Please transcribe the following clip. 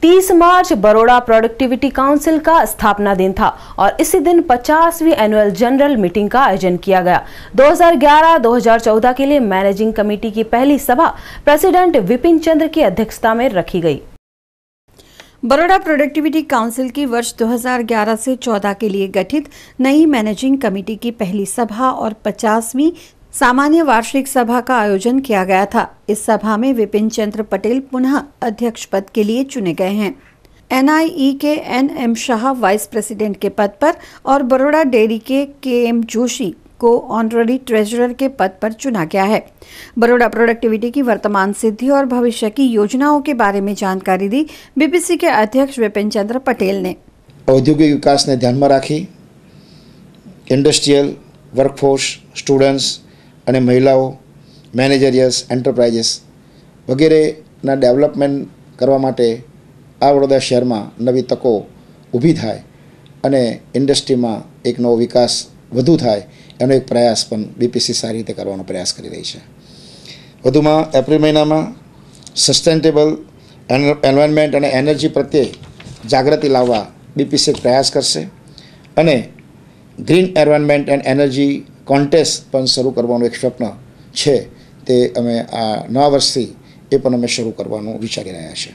30 मार्च Baroda productivity council का स्थापना दिन था और इसी दिन 50वीं एनुअल जनरल मीटिंग का आयोजन किया गया। 2011-2014 के लिए मैनेजिंग कमेटी की पहली सभा प्रेसिडेंट विपिन चंद्र की अध्यक्षता में रखी गई। बड़ौदा प्रोडक्टिविटी काउंसिल की वर्ष 2011 से 14 के लिए गठित नई मैनेजिंग कमेटी की पहली सभा और 50वीं सामान्य वार्षिक सभा का आयोजन किया गया था। इस सभा में विपिन चंद्र पटेल पुनः अध्यक्ष पद के लिए चुने गए हैं। NIE के NM शाह वाइस प्रेसिडेंट के पद पर और बड़ौदा डेयरी के KM जोशी को ऑनररी ट्रेजरर के पद पर चुना गया है। बड़ौदा प्रोडक्टिविटी की वर्तमान सिद्धि और भविष्य की योजनाओं के बारे में जानकारी दी BPC के अध्यक्ष विपिन चंद्र पटेल ने। औद्योगिक विकास ने ध्यान में राखी इंडस्ट्रियल वर्कफोर्स स्टूडेंट्स અને મહિલાઓ મેનેજરિયલ્સ એન્ટરપ્રાઇઝીસ વગેરેના ડેવલપમેન્ટ કરવા માટે આ વડોદરા શહેરમાં નવી તકો ઊભી થાય અને ઇન્ડસ્ટ્રીમાં એક નવો વિકાસ વધુ થાય એનો એક પ્રયાસ પણ BPC સારી રીતે કરવાનો પ્રયાસ કરી રહી છે। વધુમાં એપ્રિલ મહિનામાં સસ્ટેનેબલ એન્વાયરમેન્ટ અને એનર્જી પ્રત્યે જાગૃતિ લાવવા BPC એક પ્રયાસ કરશે અને green environment and energy contest પણ શરૂ કરવાનું એક સ્વપ્ન છે તે અમે આ નવા વર્ષથી એ પણ અમે શરૂ કરવાનું વિચારી રહ્યા છીએ।